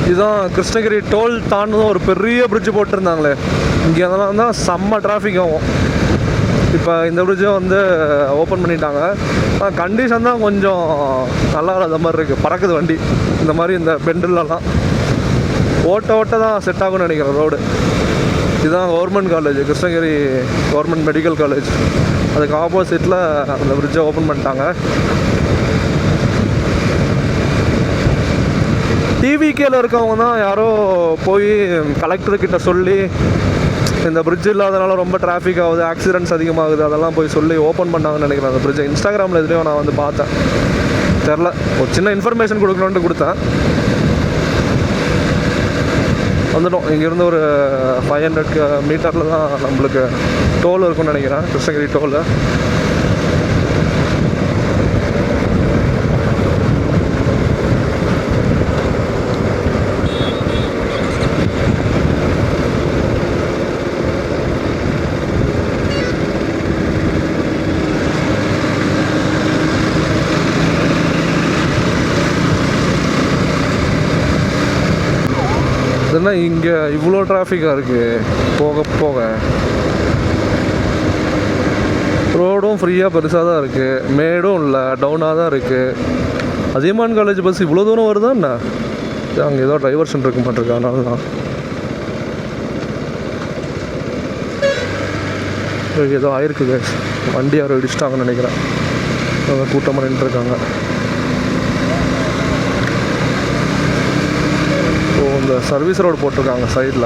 இதுதான் கிருஷ்ணகிரி டோல் தாண்டதும் ஒரு பெரிய பிரிட்ஜ் போட்டிருந்தாங்களே, இங்கே அதெல்லாம் தான் செம்ம டிராஃபிக் ஆகும். இப்போ இந்த பிரிட்ஜை வந்து ஓப்பன் பண்ணிட்டாங்க. கண்டிஷன் தான் கொஞ்சம் நல்லா இல்லாத மாதிரி இருக்குது. பறக்குது வண்டி இந்த மாதிரி இந்த பெண்டிலலாம். ஓட்ட தான் செட் ஆகும்னு நினைக்கிறேன் ரோடு. இதுதான் government college, Krishnagiri government medical college. அதுக்கு ஆப்போசிட்டில் அந்த பிரிட்ஜை ஓப்பன் பண்ணிட்டாங்க. டிவிகேல இருக்கவங்க தான் யாரோ போய் கலெக்டர்கிட்ட சொல்லி இந்த பிரிட்ஜ் இல்லாதனால ரொம்ப டிராஃபிக் ஆகுது, ஆக்சிடென்ட்ஸ் அதிகமாகுது, அதெல்லாம் போய் சொல்லி ஓப்பன் பண்ணாங்கன்னு நினைக்கிறேன் அந்த பிரிட்ஜை. இன்ஸ்டாகிராமில் எதுலேயும் நான் வந்து பார்த்தேன், தெரில. ஒரு சின்ன இன்ஃபர்மேஷன் கொடுக்கணுன்ட்டு கொடுத்தேன். வந்துட்டோம். இங்கேருந்து ஒரு 500 மீட்டரில் தான் நம்மளுக்கு டோல் இருக்குன்னு நினைக்கிறேன், கிருஷ்ணகிரி டோல். என்ன இங்கே இவ்வளோ டிராஃபிக்காக இருக்குது. போக ரோடும் ஃப்ரீயாக பெருசாக தான் இருக்குது, மேடும் இல்லை, டவுனாக தான் இருக்குது. அதியமான் காலேஜ் பஸ் இவ்வளோ தூரம் வருதா என்ன? அங்கே ஏதோ டைவர்ஷன் இருக்க மாட்டிருக்கு, அதனால தான். ஏதோ ஆயிருக்குது, வண்டி யாரும் இடிச்சிட்டாங்கன்னு நினைக்கிறேன். கூட்டமாக நின்றுருக்காங்க. இந்த சர்வீஸ் ரோடு போட்டிருக்காங்க சைடில்.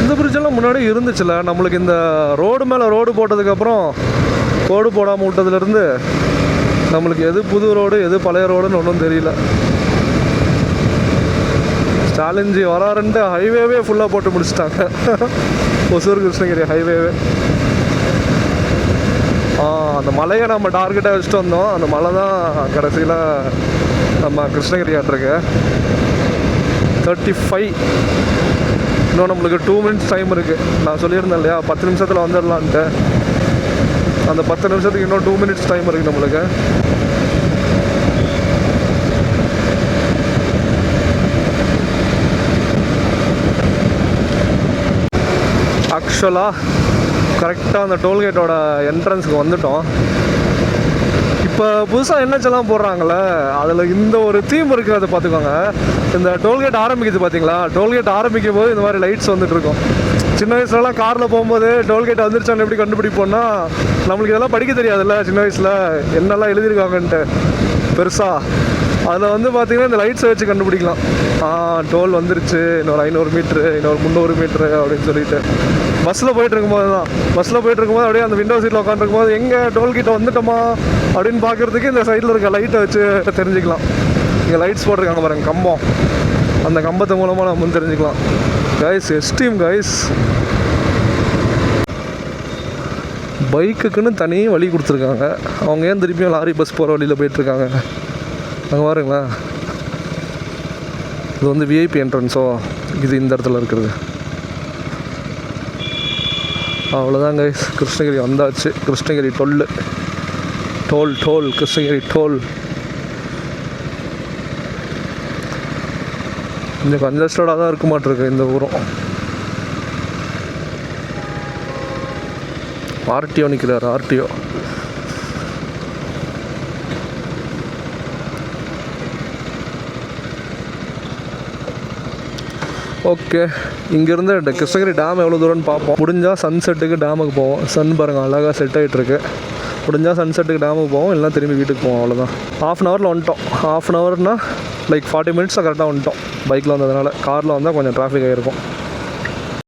இந்த பிரிட்ஜெல்லாம் முன்னாடி இருந்துச்சுல நம்மளுக்கு. இந்த ரோடு மேலே ரோடு போட்டதுக்கப்புறம் கோடு போடாமல் விட்டதுலேருந்து நம்மளுக்கு எது புது ரோடு எது பழைய ரோடுன்னு ஒன்றும் தெரியல. ஸ்டாலின்ஜி வராருன்ட்டு ஹைவேவே ஃபுல்லாக போட்டு முடிச்சிட்டாங்க. ஒசூர் கிருஷ்ணகிரி ஹைவேவே. அந்த மலையை நம்ம டார்கெட்டாக வச்சுட்டு வந்தோம். அந்த மலை தான் கடைசியில் நம்ம கிருஷ்ணகிரி ஆட்டிருக்கு. 35. இன்னும் நம்மளுக்கு 2 மினிட்ஸ் டைம் இருக்குது. நான் சொல்லியிருந்தேன் இல்லையா 10 நிமிஷத்தில் வந்துடலான்ட்டு. அந்த 10 நிமிஷத்துக்கு இன்னும் 2 மினிட்ஸ் டைம் இருக்குது நம்மளுக்கு. ஆக்சுவலாக கரெக்டாக அந்த டோல்கேட்டோட என்ட்ரன்ஸுக்கு வந்துட்டோம். இப்போ புதுசாக என்ஹெச்லாம் போடுறாங்களே, அதில் இந்த ஒரு தீம் இருக்குது, அதை பார்த்துக்கோங்க. இந்த டோல்கேட் ஆரம்பிக்குது பார்த்தீங்களா, டோல்கேட் ஆரம்பிக்கும் போது இந்த மாதிரி லைட்ஸ் வந்துட்டுருக்கும். சின்ன வயசுலலாம் காரில் போகும்போது டோல்கேட் வந்துருச்சான்னு எப்படி கண்டுபிடிப்போம்னா, நம்மளுக்கு இதெல்லாம் படிக்க தெரியாதுல்ல சின்ன வயசில், என்னெல்லாம் எழுதியிருக்காங்கன்ட்டு பெருசாக. அதில் வந்து பார்த்திங்கன்னா இந்த லைட்ஸை வச்சு கண்டுபிடிக்கலாம். டோல் வந்துருச்சு, இன்னொரு 500 மீட்ரு, இன்னொரு 300 மீட்ரு அப்படின்னு சொல்லிட்டு. பஸ்ஸில் போயிட்டுருக்கும்போது தான், அப்படியே அந்த விண்டோ சீட்டில் உட்காந்துருக்கும்போது எங்கே டோல்கிட்ட வந்துட்டோமா அப்படின்னு பார்க்குறதுக்கு இந்த சைடில் இருக்க லைட்டை வச்சு தெரிஞ்சுக்கலாம். இங்கே லைட்ஸ் போட்டிருக்காங்க பாருங்கள், கம்பம். அந்த கம்பத்து மூலமாக நம்ம வந்து தெரிஞ்சுக்கலாம். Guys, esteem guys. பைக்குக்குன்னு தனி வழி கொடுத்துருக்காங்க. அவங்க ஏன் திருப்பியும் லாரி பஸ் போகிற வழியில் போயிட்டுருக்காங்க? அங்கே பாருங்களா, இது வந்து விஐபி என்ட்ரன்ஸோ, இது இந்த இடத்துல இருக்கிறது. அவ்வளோதான் கைஸ், கிருஷ்ணகிரி வந்தாச்சு. Krishnagiri toll Krishnagiri toll. கொஞ்சம் கன்ஜஸ்டடாக தான் இருக்க மாட்டிருக்கு இந்த ஊரும். ஆர்டிஓ நிற்கிறார், ஆர்டிஓ. ஓகே, இங்கேருந்து கிருஷ்ணகிரி டேம் எவ்வளோ தூரம்னு பார்ப்போம். முடிஞ்சால் சன்செட்டுக்கு டேமுக்கு போவோம். சன் பாருங்கள் அழகாக செட் ஆகிட்டுருக்கு. முடிஞ்சால் சன்செட்டுக்கு டேமுக்கு போவோம், இல்லைனா திரும்பி வீட்டுக்கு போவோம். அவ்வளோதான். 1/2 ஹவரில் வந்துட்டோம். 1/2 ஹவர்னால் லைக் 40 மினிட்ஸாக கரெக்டாக வந்துட்டோம். பைக்கில் வந்ததுனால. காரில் வந்தால் கொஞ்சம் டிராஃபிக் ஆகிருக்கும்.